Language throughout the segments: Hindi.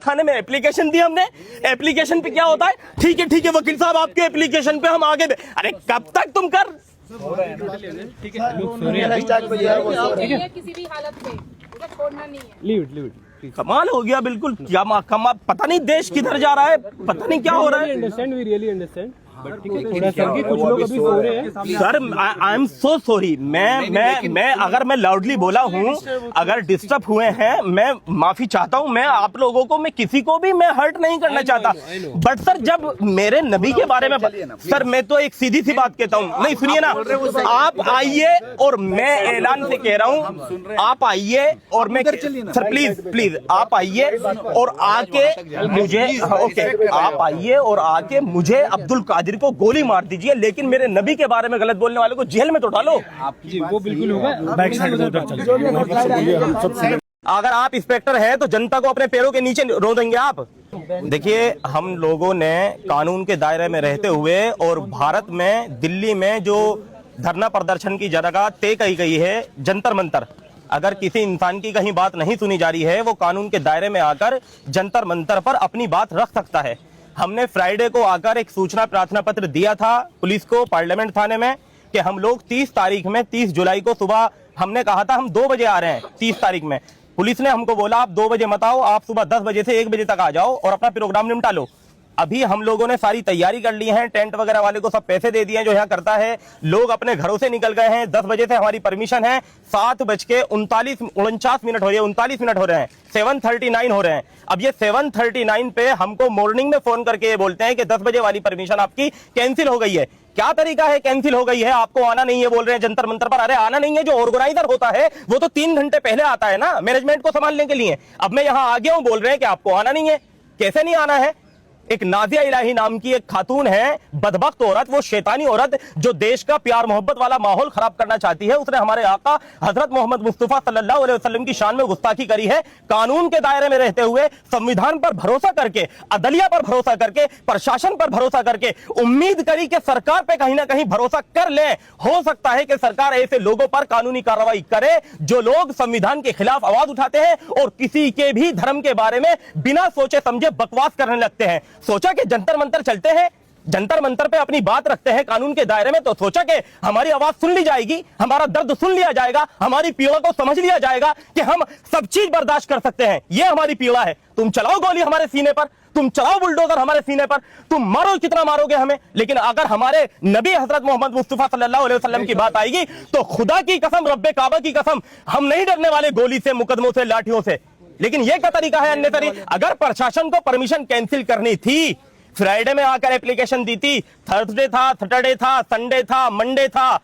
थाने में एप्लीकेशन दी हमने। एप्लीकेशन पे क्या होता है, ठीक है वकील साहब आपके एप्लीकेशन पे हम आगे अरे कब तक तुम कर ठीक है, किसी भी हालत में उसे छोड़ना नहीं है। Leave it. कमाल हो गया बिल्कुल। क्या कमाल, पता नहीं देश किधर जा रहा है, पता नहीं क्या हो रहा है। Understand, we really understand, but थोड़ा सा कि कुछ लोग अभी सो रहे हैं। Sir I am so sorry. मैं अगर मैं लाउडली बोला हूँ, अगर डिस्टर्ब हुए हैं, मैं माफी चाहता हूँ। मैं आप लोगों को, मैं किसी को भी मैं हर्ट नहीं करना चाहता। बट सर जब मेरे नबी के बारे में, सर मैं तो एक सीधी सी बात कहता हूँ, नहीं सुनिए ना, आप आइए और मैं ऐलान से कह रहा हूँ, आप आइए और मैं, सर प्लीज आप आइए और आके मुझे, ओके आप आइए और आके मुझे अब्दुल कादिर को गोली मार दीजिए, लेकिन मेरे नबी के बारे में गलत बोलने वाले को जेल में तो डालो। जी वो बिल्कुल होगा। अगर आप इंस्पेक्टर हैं तो जनता को अपने पैरों के नीचे रो देंगे आप। देखिए, हम लोगों ने कानून के दायरे में रहते हुए और भारत में दिल्ली में जो धरना प्रदर्शन की जगह तय की गई है जंतर मंतर, अगर किसी इंसान की कहीं बात नहीं सुनी जा रही है, वो कानून के दायरे में आकर जंतर मंतर पर अपनी बात रख सकता है। हमने फ्राइडे को आकर एक सूचना प्रार्थना पत्र दिया था पुलिस को पार्लियामेंट थाने में कि हम लोग 30 तारीख में 30 जुलाई को सुबह, हमने कहा था हम 2 बजे आ रहे हैं 30 तारीख में। पुलिस ने हमको बोला आप 2 बजे मत आओ, आप सुबह 10 बजे से 1 बजे तक आ जाओ और अपना प्रोग्राम निपटा लो। अभी हम लोगों ने सारी तैयारी कर ली है, टेंट वगैरह वाले को सब पैसे दे दिए जो यहाँ करता है, लोग अपने घरों से निकल गए हैं। 10 बजे से हमारी परमिशन है, 7:49 हो रही है, 39 मिनट हो रहे हैं, 7:39 हो रहे हैं। अब ये 7:39 पे हमको मॉर्निंग में फोन करके ये बोलते हैं कि 10 बजे वाली परमिशन आपकी कैंसिल हो गई है। क्या तरीका है कैंसिल हो गई है, आपको आना नहीं है बोल रहे हैं जंतर मंतर पर। अरे आना नहीं है, जो ऑर्गेनाइजर होता है वो तो 3 घंटे पहले आता है ना मैनेजमेंट को संभालने के लिए। अब मैं यहाँ आ गया हूँ, बोल रहे हैं कि आपको आना नहीं है। कैसे नहीं आना है? एक नाजिया इलाही नाम की एक खातून है, बदबख्त औरत, वो शैतानी औरत जो देश का प्यार मोहब्बत वाला माहौल खराब करना चाहती है, उसने हमारे आका हजरत मोहम्मद मुस्तफा सल्लल्लाहु अलैहि वसल्लम की शान में गुस्ताखी करी है। कानून के दायरे में रहते हुए, संविधान पर भरोसा करके, अदलिया पर भरोसा करके, प्रशासन पर भरोसा करके उम्मीद करी कि सरकार पे कहीं ना कहीं भरोसा कर ले। हो सकता है कि सरकार ऐसे लोगों पर कानूनी कार्रवाई करे जो लोग संविधान के खिलाफ आवाज उठाते हैं और किसी के भी धर्म के बारे में बिना सोचे समझे बकवास करने लगते हैं। सोचा कि जंतर मंतर चलते हैं, जंतर मंतर पे अपनी बात रखते हैं कानून के दायरे में, तो सोचा कि हमारी आवाज सुन ली जाएगी, हमारा दर्द सुन लिया जाएगा, हमारी पीड़ा को समझ लिया जाएगा कि हम सब चीज बर्दाश्त कर सकते हैं। ये हमारी पीड़ा है। तुम चलाओ गोली हमारे सीने पर, तुम चलाओ बुलडोजर हमारे सीने पर, तुम मारो कितना मारोगे हमें, लेकिन अगर हमारे नबी हजरत मोहम्मद मुस्तफा सल्लल्लाहु अलैहि वसल्लम की बात आएगी तो खुदा की कसम, रब्बे काबा की कसम, हम नहीं डरने वाले गोली से, मुकदमों से, लाठियों से। लेकिन यह क्या तरीका है अन्य तरीका? अगर प्रशासन को परमिशन कैंसिल करनी थी, फ्राइडे में आकर एप्लीकेशन दी थी, थर्सडे था, सैटरडे था, संडे था, मंडे था,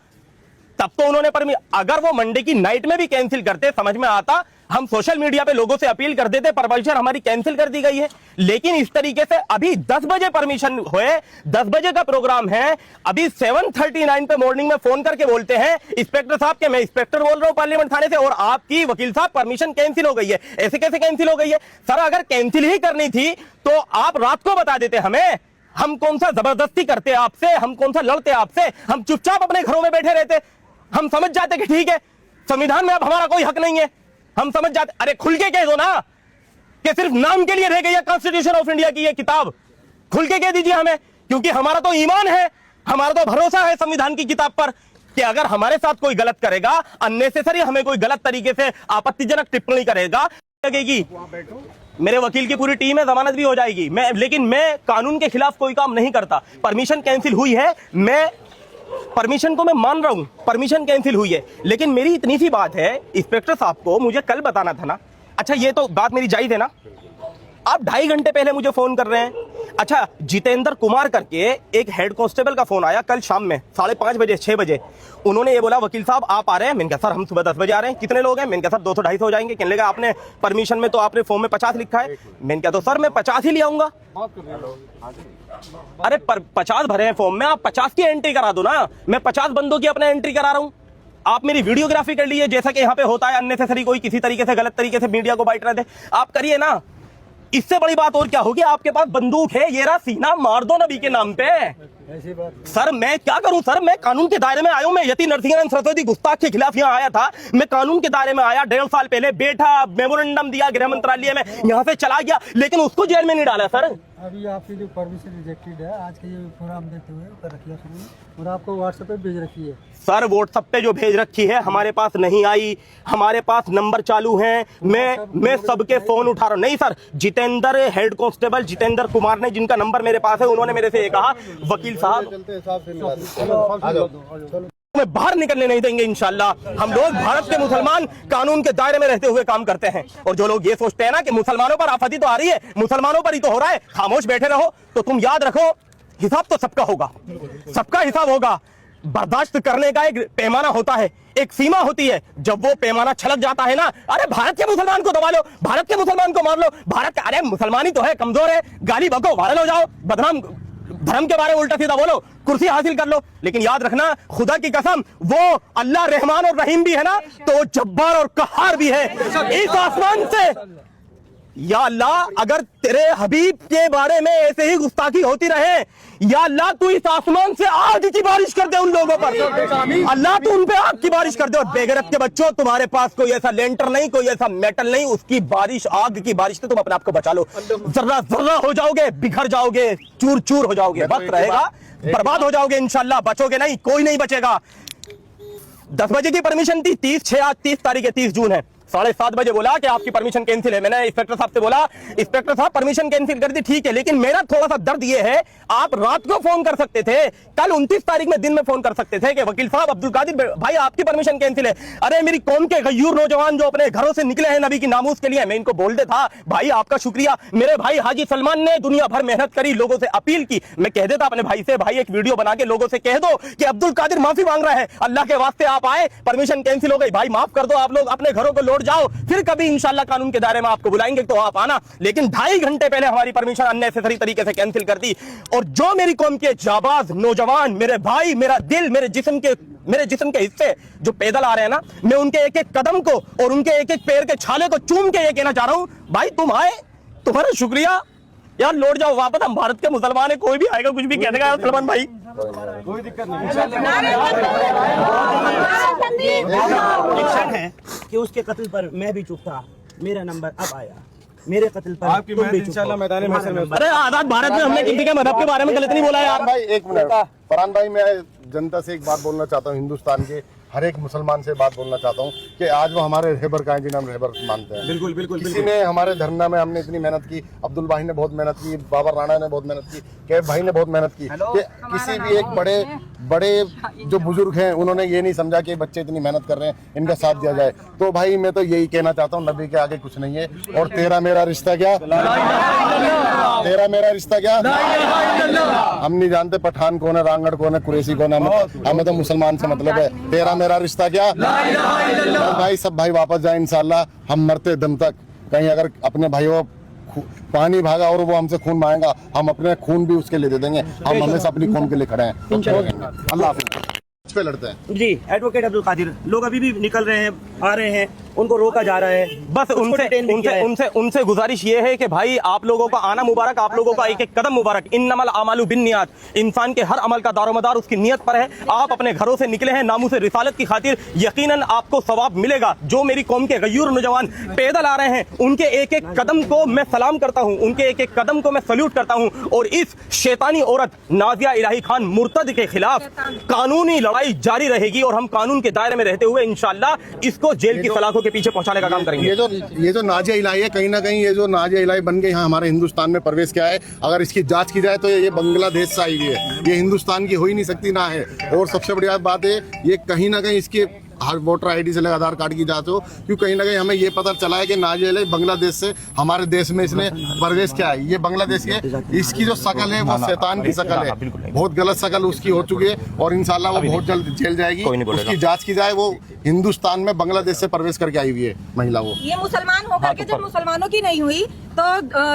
तब तो उन्होंने अगर वो मंडे की नाइट में भी कैंसिल करते समझ में आता, हम सोशल मीडिया पे लोगों से अपील कर देते, परमिशन हमारी कैंसिल कर दी गई है। लेकिन इस तरीके से अभी 10 बजे परमिशन हुए, 10 बजे का प्रोग्राम है, अभी 7:39 पे मॉर्निंग में फोन करके बोलते हैं इंस्पेक्टर साहब के, मैं इंस्पेक्टर बोल रहा हूं पार्लियामेंट थाने से, और आपकी वकील साहब परमिशन कैंसिल हो गई है। ऐसे कैसे कैंसिल हो गई है? सर अगर कैंसिल ही करनी थी तो आप रात को बता देते हमें। हम कौन सा जबरदस्ती करते आपसे, हम कौन सा लड़ते आपसे, हम चुपचाप अपने घरों में बैठे रहते। हम समझ जाते कि ठीक है संविधान में अब हमारा कोई हक नहीं है, हम समझ जाते। अरे खुल के कह दो ना कि सिर्फ नाम के लिए रह गई है कॉन्स्टिट्यूशन ऑफ इंडिया की ये किताब, खुल के कह दीजिए हमें, क्योंकि हमारा तो ईमान है, हमारा तो भरोसा है संविधान की किताब पर कि अगर हमारे साथ कोई गलत करेगा, अननेसेसरी हमें कोई गलत तरीके से आपत्तिजनक टिप्पणी करेगा, लगेगी। मेरे वकील की पूरी टीम है, जमानत भी हो जाएगी। लेकिन मैं कानून के खिलाफ कोई काम नहीं करता। परमिशन कैंसिल हुई है, मैं परमिशन को मैं मान रहा हूं, परमिशन कैंसिल हुई है, लेकिन मेरी इतनी सी बात है, इंस्पेक्टर साहब को मुझे कल बताना था ना। अच्छा ये तो बात मेरी जायज है ना, आप 2.5 घंटे पहले मुझे फोन कर रहे हैं। अच्छा जितेंद्र कुमार करके एक हेड कांस्टेबल का फोन आया कल शाम में 5:30 बजे 6 बजे, उन्होंने ये बोला वकील साहब आप आ रहे हैं। मैंने कहा सर हम सुबह 10 बजे आ रहे हैं। कितने लोग हैं? मैंने कहा सर 200-250 हो जाएंगे। कहने लगा आपने परमिशन में तो आपने फॉर्म में 50 लिखा है। मैंने कहा तो सर मैं 50 ही ले आऊंगा। अरे 50 भरे हैं फॉर्म में, आप 50 की एंट्री करा दो ना, मैं 50 बंदों की अपना एंट्री करा रहा हूं। आप मेरी वीडियोग्राफी कर लीजिए, जैसा कि यहाँ पे होता है अननेसेसरी कोई किसी तरीके से गलत तरीके से मीडिया को बाइट रहे थे, आप करिए ना। इससे बड़ी बात और क्या होगी? आपके पास बंदूक है, ये रहा सीना, मार दो नबी के नाम पे। ऐसी बात सर मैं क्या करूं सर, मैं कानून के दायरे में आया हूं। मैं यति नरसिंहन सरस्वती गुस्ताख के खिलाफ यहाँ आया था। मैं कानून के दायरे में आया, 1.5 साल पहले बैठा, मेमोरेंडम दिया गृह मंत्रालय में, यहाँ से चला गया, लेकिन उसको जेल में नहीं डाला सर। अभी आपकी जो परमिशन रिजेक्टेड है आज के ये प्रोग्राम देखते हुए कर रखी है शुरू और आपको व्हाट्सएप पे भेज रखी है। सर व्हाट्सएप पे जो भेज रखी है हमारे पास नहीं आई, हमारे पास नंबर चालू हैं। मैं सबके फोन उठा रहा हूं। नहीं sir, Jitendra head constable Jitendra Kumar ने, जिनका नंबर मेरे पास है, उन्होंने मेरे से ये कहा वकील साहब में बाहर निकलने नहीं देंगे। इंशाल्लाह हम लोग भारत के मुसलमान कानून के दायरे में रहते हुए काम करते हैं। और जो लोग ये सोचते हैं ना कि मुसलमानों पर आफती तो आ रही है, मुसलमानों पर ही तो हो रहा है, खामोश बैठे रहो, तो तुम याद रखो हिसाब तो सबका होगा, सबका हिसाब होगा। बर्दाश्त करने का एक पैमाना होता है, एक सीमा होती है। जब वो पैमाना छलक जाता है ना, अरे भारत के मुसलमान को दबा लो, भारत के मुसलमान को मार लो, भारत का, अरे मुसलमान ही तो है, कमजोर है, गाली बको, वायरल हो जाओ, बदनाम, धर्म के बारे में उल्टा सीधा बोलो, कुर्सी हासिल कर लो। लेकिन याद रखना, खुदा की कसम, वो अल्लाह रहमान और रहीम भी है ना, तो जब्बार और कहार भी है। इस आसमान से या अल्लाह, अगर तेरे हबीब के बारे में ऐसे ही गुस्ताखी होती रहे, या अल्लाह तू इस आसमान से आग की बारिश कर दे उन लोगों पर, अल्लाह तू उन पे आग की बारिश कर दे। और बेगैरत के बच्चों, तुम्हारे पास कोई ऐसा लेंटर नहीं, कोई ऐसा मेटल नहीं, उसकी बारिश, आग की बारिश से तुम अपने आप को बचा लो। जर्रा जर्रा हो जाओगे, बिखर जाओगे, चूर चूर हो जाओगे, वक्त रहेगा, बर्बाद हो जाओगे। इंशाल्लाह बचोगे नहीं, कोई नहीं बचेगा। 10 बजे की परमिशन थी, 30 तारीख है, 30 जून है। 7:30 बजे बोला कि आपकी परमिशन कैंसिल है। मैंने इंस्पेक्टर साहब से बोला, इंस्पेक्टर साहब परमिशन कैंसिल कर दी, ठीक है, लेकिन मेरा थोड़ा सा दर्द ये है, आप रात को फोन कर सकते थे, कल 29 तारीख में दिन में फोन कर सकते थे कि वकील साहब अब्दुल कादिर भाई आपकी परमिशन कैंसिल है। अरे मेरी कौम के गयूर नौजवान जो अपने घरों से निकले हैं नबी की नामूस के लिए, मैं इनको बोलते था भाई आपका शुक्रिया। मेरे भाई हाजी सलमान ने दुनिया भर मेहनत करी, लोगों से अपील की, मैं कह देता अपने भाई से, भाई एक वीडियो बना के लोगों से कह दो कि अब्दुल कादिर माफी मांग रहा है, अल्लाह के वास्ते आप आए, परमिशन कैंसिल हो गई, भाई माफ कर दो, आप लोग अपने घरों को लौट जाओ, फिर कभी इंशाल्लाह कानून के दायरे में आपको बुलाएंगे तो आप आना। लेकिन 2.5 घंटे पहले हमारी परमिशन अननेसेसरी तरीके से कैंसिल कर दी। और जो मेरी कौम के जाबाज नौजवान, मेरे भाई, मेरा दिल, मेरे जिस्म के हिस्से जो पैदल आ रहे हैं ना, मैं उनके एक एक कदम को और उनके एक एक पैर के छाले को चूम के ये कहना चाह रहा हूं, भाई तुम आए, तुम्हारा शुक्रिया यार, लौट जाओ वापस, हम भारत के मुसलमान है, कोई भी आएगा कुछ भी कह देगा सलमान भाई, कोई दिक्कत नहीं है कि उसके कत्ल पर मैं भी चुप था, मेरा नंबर अब आया, मेरे कत्ल पर आपकी मैं इंशाल्लाह मैदान महशर में। अरे आजाद भारत में हमने किसी के मजहब के बारे में गलत नहीं बोला यार। भाई एक मिनट, फरहान भाई, मैं जनता से एक बात बोलना चाहता हूँ, हिंदुस्तान के हर एक मुसलमान से बात बोलना चाहता हूँ कि आज वो हमारे रहबर का है जिन्हें हम रहबर मानते हैं। बिल्कुल बिल्कुल किसी ने हमारे धरना में, हमने इतनी मेहनत की, अब्दुल भाई ने बहुत मेहनत की, बाबर राणा ने बहुत मेहनत की, कैफ भाई ने बहुत मेहनत की, कि किसी भी एक बड़े जो बुजुर्ग हैं उन्होंने ये नहीं समझा कि बच्चे इतनी मेहनत कर रहे हैं, इनका साथ दिया जाए। तो भाई मैं तो यही कहना चाहता हूँ, नबी के आगे कुछ नहीं है। और तेरा मेरा रिश्ता क्या, तेरा मेरा रिश्ता क्या, हम नहीं जानते पठान कौन है, रांगड़ कौन है, कुरैशी कौन है, हमें तो मुसलमान से मतलब है। तेरा मेरा रिश्ता क्या, भाई सब भाई वापस जाए इंशाल्लाह, हम मरते दम तक। कहीं अगर अपने भाइयों पानी भागा और वो हमसे खून मांगेगा, हम अपने खून भी उसके लिए दे देंगे। हम हमेशा अपनी कौम के लिए खड़े हैं। अल्लाह हाफिज़। पे लड़ते हैं जी। एडवोकेट अब्दुल कादिर, लोग अभी भी निकल रहे हैं, आ रहे हैं, उनको रोका जा रहा है, बस उनसे गुजारिश ये है कि भाई आप लोगों का आना मुबारक, आप लोगों का एक एक कदम मुबारक। इन्नमल आमालु बिन्नियात, इंसान के हर अमल का दारोमदार उसकी नियत पर है। आप अपने घरों से निकले हैं नामूस रिसालत की खातिर, यकीनन आपको सवाब मिलेगा। जो मेरी कौम के गयूर नौजवान पैदल आ रहे हैं, उनके एक एक कदम को मैं सलाम करता हूं, उनके एक एक कदम को मैं सल्यूट करता हूं। और इस शैतानी औरत नाजिया इलाही खान मुर्तद के खिलाफ कानूनी लड़ाई जारी रहेगी और हम कानून के दायरे में रहते हुए इंशाल्लाह इसको जेल की सलाखों के पीछे पहुंचाने का काम करेंगे। ये जो नाजिया इलाही है, कहीं ना कहीं ये जो नाजिया इलाही बन के यहाँ हमारे हिंदुस्तान में प्रवेश किया है, अगर इसकी जांच की जाए तो ये बांग्लादेश से आई हुई है, ये हिंदुस्तान की हो ही नहीं सकती ना है। और सबसे बड़ी बात है, ये कहीं ना कहीं इसके हर वोटर आईडी से लेकर आधार कार्ड की जांच हो, क्योंकि कहीं ना कहीं हमें ये पता चला है कि नाजिया इलाही बांग्लादेश से हमारे देश में इसने प्रवेश किया है। ये बांग्लादेश है, इसकी जो शकल है वो शैतान की शकल है, बहुत गलत शकल उसकी हो चुकी है और इंशाल्लाह वो बहुत जल्द जेल जाएगी। उसकी जांच की जाए, वो हिंदुस्तान में बांग्लादेश से प्रवेश करके आई हुई है महिला। वो ये मुसलमान होकर के जब मुसलमानों की नहीं हुई तो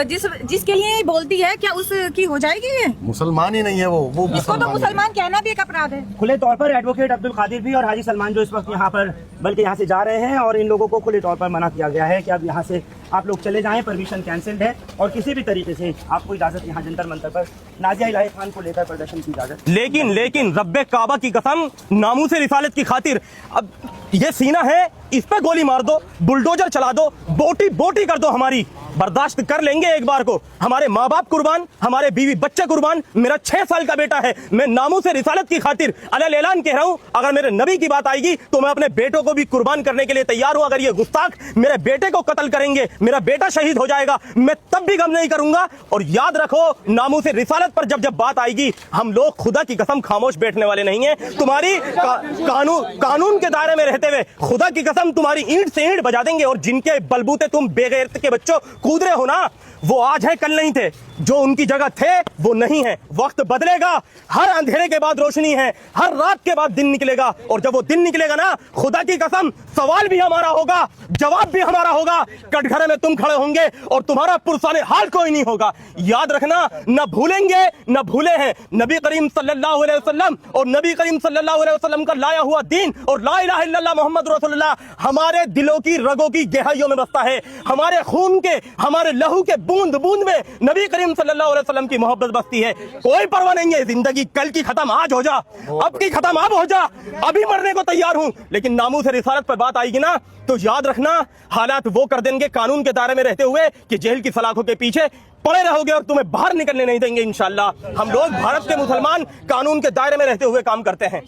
जिसके लिए बोलती है क्या उसकी हो जाएगी? ये मुसलमान ही नहीं है, वो इसको तो मुसलमान कहना भी एक अपराध है। खुले तौर पर एडवोकेट अब्दुल कादिर भी और हाजी सलमान जो इस वक्त यहाँ पर बल्कि यहाँ से जा रहे हैं और इन लोगों को खुले तौर पर मना किया गया है कि अब यहाँ से आप लोग चले जाएं, परमिशन कैंसिल्ड है और किसी भी तरीके से आपको इजाजत यहाँ जंतर मंतर पर नाजिया इलाही खान को लेकर प्रदर्शन की इजाजत। लेकिन रब्बे काबा की कसम, नामूस रिसालत की खातिर अब ये सीना है, इस पे गोली मार दो, बुलडोजर चला दो, बोटी कर दो, हमारी बर्दाश्त कर लेंगे एक बार को। हमारे माँ बाप कुर्बान, हमारे बीवी बच्चे कुर्बान, मेरा 6 साल का बेटा है। मैं नामूस रिसालत की खातिर अलल ऐलान कह रहा हूं, अगर मेरे नबी की बात आएगी तो मैं अपने बेटों को भी कुर्बान करने के लिए तैयार हूं। अगर ये गुस्ताख मेरे बेटे को कत्ल करेंगे, मेरा बेटा शहीद हो जाएगा, मैं तब भी गम नहीं करूंगा। और याद रखो, नामूस रिसालत पर जब बात आएगी, हम लोग खुदा की कसम खामोश बैठने वाले नहीं है। तुम्हारी कानून के दायरे में रहते हुए खुदा की कसम तुम्हारी ईंट से ईंट बजा देंगे। और जिनके बलबूते तुम बेगैरत के बच्चों कूद रहे हो ना, वो आज है कल नहीं थे। जो उनकी जगह थे वो नहीं है। वक्त बदलेगा, हर अंधेरे के बाद रोशनी है, हर रात के बाद दिन निकलेगा। और जब वो दिन निकलेगा ना, खुदा की कसम सवाल भी हमारा होगा, जवाब भी हमारा होगा। कटघरे में तुम खड़े होंगे और तुम्हारा पुरसाने हाल कोई नहीं होगा। याद रखना, न भूलेंगे न भूले हैं नबी करीम सल्लल्लाहु अलैहि वसल्लम और नबी करीम सल्लल्लाहु अलैहि वसल्लम का लाया हुआ दीन और ला इलाहा इल्लल्लाह मोहम्मद रसूलुल्लाह हमारे दिलों की रगों की गहराइयों में बसता है। हमारे खून के, हमारे लहू के बूंद बूंद में नबी करीम सल्लल्लाहु अलैहि वसल्लम की मोहब्बत बसती है। कोई परवाह नहीं है, जिंदगी कल की खत्म आज हो जा, अब की खत्म अब हो जा, अभी मरने को तैयार हूं। लेकिन नामूस रिसालत पर बात आएगी ना, तो याद रखना, हालात वो कर देंगे कानून के दायरे में रहते हुए कि जेल की सलाखों के पीछे पड़े रहोगे और तुम्हें बाहर निकलने नहीं देंगे इंशाअल्लाह। हम लोग भारत के मुसलमान कानून के दायरे में रहते हुए काम करते हैं।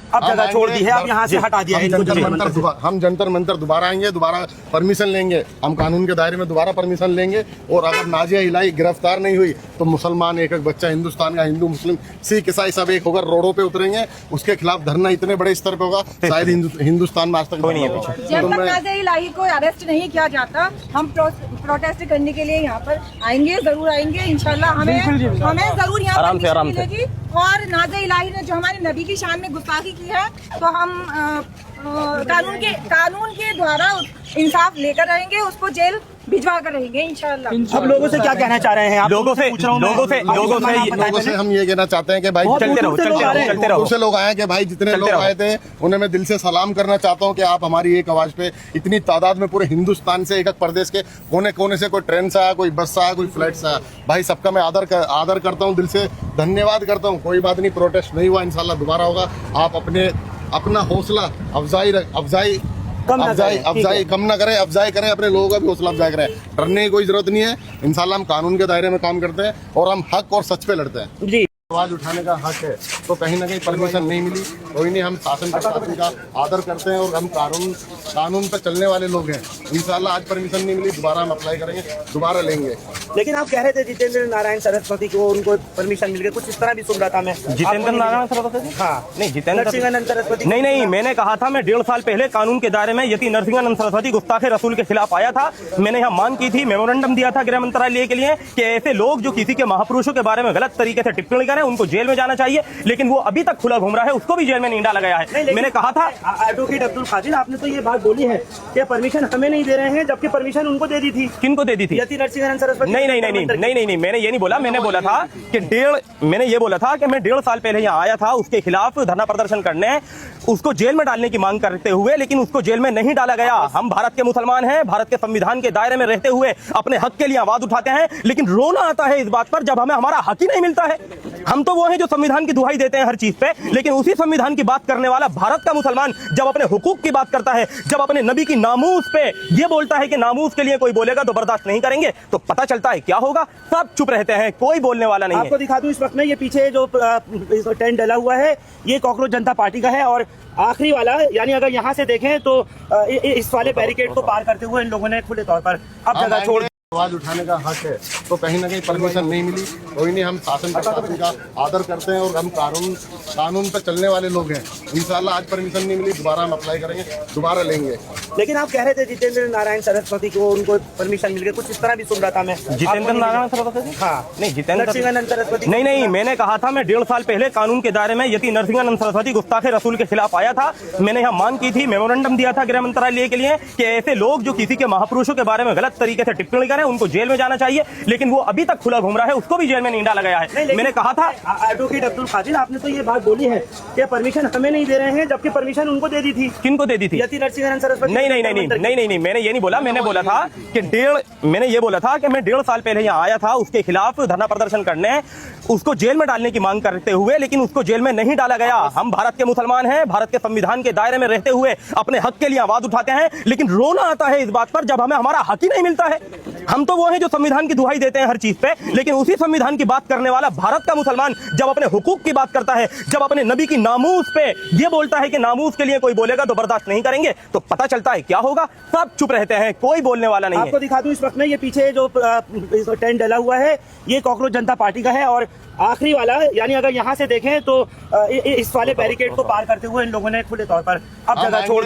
अब जगह छोड़ दी है, अब यहाँ से हटा दिया है इनको हम जंतर मंतर दोबारा आएंगे, दोबारा परमिशन लेंगे, हम कानून के दायरे में दोबारा परमिशन लेंगे। और अगर नाजिया इलाही गिरफ्तार नहीं हुई तो मुसलमान एक एक बच्चा हिंदुस्तान का, हिंदू मुस्लिम सिख ईसाई सब एक होकर रोडों पे उतरेंगे। उसके खिलाफ धरना इतने बड़े स्तर पे होगा, शायद हिंदुस्तान में आज तक नहीं है। जब तक नाजिया इलाही को अरेस्ट नहीं किया जाता, हम प्रोटेस्ट करने के लिए यहाँ पर आएंगे, जरूर आएंगे इंशाल्लाह। हमें जरूर यहाँ पर मिलेगी। और नाजिया इलाही ने जो हमारे नबी की शान में गुस्ताखी की है, तो हम कानून के द्वारा इंसाफ लेकर रहेंगे, उसको जेल भिजवा कर रहेंगे इंशाल्लाह। अब लोगों से क्या कहना चाह रहे हैं आप? लोगों से हम ये कहना चाहते हैं कि भाई चलते रहो। दूसरे लोग आए कि भाई जितने लोग आए थे उन्हें मैं दिल से सलाम करना चाहता हूं कि आप हमारी एक आवाज पे इतनी तादाद में पूरे हिंदुस्तान से, एक एक प्रदेश के कोने कोने से, कोई ट्रेन से आया, कोई बस से आया, कोई फ्लाइट से आया, भाई सबका मैं आदर करता हूँ, दिल से धन्यवाद करता हूँ। कोई बात नहीं, प्रोटेस्ट नहीं हुआ, इंशाल्लाह दोबारा होगा। आप अपना हौसला अफजाई कम ना करें, अफजाई करें, अपने लोगों का भी हौसला अफजाई करें। डरने की कोई जरूरत नहीं है। इंशाल्लाह हम कानून के दायरे में काम करते हैं और हम हक और सच पे लड़ते हैं। जी, आवाज उठाने का हक है, तो कहीं ना कहीं परमिशन नहीं मिली, कोई नहीं, हम शासन प्रशासन का आदर करते हैं और हम कानून पर चलने वाले लोग हैं। इंशाल्लाह आज परमिशन नहीं मिली, दोबारा हम अप्लाई करेंगे, दोबारा लेंगे। लेकिन आप कह रहे थे जितेंद्र नारायण सरस्वती को उनको परमिशन मिल गई, कुछ इस तरह भी सुन रहा था मैं। जितेंद्र नारायण सरस्वती, हाँ नहीं, जितेंद्र नरसिंहानंद सरस्वती नहीं, मैंने कहा था, मैं 1.5 साल पहले कानून के दायरे में यति नरसिंहानंद सरस्वती गुस्ताखे रसूल के खिलाफ आया था। मैंने यहाँ मांग की थी, मेमोरेंडम दिया था गृह मंत्रालय के लिए कि ऐसे लोग जो किसी के महापुरुषों के बारे में गलत तरीके से टिप्पणी करें उनको जेल में जाना चाहिए। लेकिन वो अभी तक खुला घूम रहा है, उसको भी जेल में नहीं डाला गया है। मैंने कहा था, एडवोकेट अब्दुल कादिर, आपने तो ये बात बोली है कि परमिशन हमें नहीं दे रहे हैं, जबकि परमिशन उनको दे दी थी। किनको दे दी थी? यति नरसिंहानंद सरस्वती। नहीं, मैंने ये नहीं बोला। मैंने बोला था कि मैं 1.5 साल पहले यहाँ आया था उसके खिलाफ धरना प्रदर्शन करने, उसको जेल में डालने की मांग करते हुए, लेकिन उसको जेल में नहीं डाला गया। हम भारत के मुसलमान हैं, भारत के संविधान के दायरे में रहते हुए अपने हक के लिए आवाज उठाते हैं। लेकिन रोना आता है इस बात पर जब हमें हमारा हक ही नहीं मिलता है। हम तो वो हैं जो संविधान की दुहाई देते हैं हर चीज पे, लेकिन उसी संविधान की बात करने वाला भारत का मुसलमान जब अपने हुकूक की बात करता है, जब अपने नबी की नामूस पे ये बोलता है कि नामूस के लिए कोई बोलेगा तो बर्दाश्त नहीं करेंगे, तो पता चलता है क्या होगा। सब चुप रहते हैं, कोई बोलने वाला नहीं है। आपको दिखा दूं इस वक्त में ये पीछे जो टेंट डला हुआ है, ये कॉकरोच जनता पार्टी का है। और आखिरी वाला, यानी अगर यहाँ से देखें तो इस वाले बैरिकेड को पार करते हुए इन लोगों ने खुले तौर पर अब जगह छोड़। आवाज उठाने का हक है, तो कहीं ना कहीं परमिशन नहीं मिली, कोई नहीं, हम शासन प्रशासन का आदर करते हैं और हम कानून पर चलने वाले लोग हैं। इंशाल्लाह आज परमिशन नहीं मिली, दोबारा हम अप्लाई करेंगे, दोबारा लेंगे। लेकिन आप कह रहे थे जितेंद्र नारायण सरस्वती को उनको परमिशन मिल गई, कुछ इस तरह भी सुन रहा था मैं। जितेंद्र नारायण सरस्वती, हाँ नहीं, जितेंद्र नरसिंहानंद सरस्वती। नहीं, मैंने कहा था, मैं 1.5 साल पहले कानून के दायरे में यति नरसिंहानंद सरस्वती गुस्ताखे रसूल के खिलाफ आया था। मैंने यहाँ मांग की थी, मेमोरेंडम दिया था गृह मंत्रालय के लिए कि ऐसे लोग जो किसी के महापुरुषों के बारे में गलत तरीके से टिप्पणी करें उनको जेल में जाना चाहिए, लेकिन वो अभी तक खुला घूम रहा है, उसको भी जेल में नहीं डाला गया है। मैंने कहा था एडवोकेट अब्दुल कादिर, आपने तो ये बात बोली है कि परमिशन हमें नहीं दे रहे हैं, जबकि परमिशन उनको दे दी थी। किनको दे दी थी? यति नरसिंहन सरस्वती। नहीं, मैंने ये नहीं बोला। मैंने बोला था कि मैं 1.5 साल पहले यहाँ आया था उसके खिलाफ धरना प्रदर्शन करने, उसको जेल में डालने की मांग करते हुए, लेकिन उसको जेल में नहीं डाला गया। हम भारत के मुसलमान हैं, भारत के संविधान के दायरे में रहते हुए अपने हक के लिए आवाज उठाते हैं, लेकिन रोना आता है इस बात पर जब हमें हमारा हक ही नहीं मिलता है। हम तो वो हैं जो संविधान की दुहाई देते हैं हर चीज पे, लेकिन उसी संविधान की बात करने वाला भारत का मुसलमान जब अपने हुकूक की बात करता है, जब अपने नबी की नामूस पे ये बोलता है कि नामूस के लिए कोई बोलेगा तो बर्दाश्त नहीं करेंगे, तो पता चलता है क्या होगा। सब चुप रहते हैं, कोई बोलने वाला नहीं है। आपको दिखा दूं इस वक्त में ये पीछे जो टेंट डला हुआ है, ये कॉकरोच जनता पार्टी का है, और आखिरी वाला, यानी अगर यहाँ से देखें तो इस वाले बैरिकेड को पार करते हुए इन लोगों ने खुले तौर पर अब जगह छोड़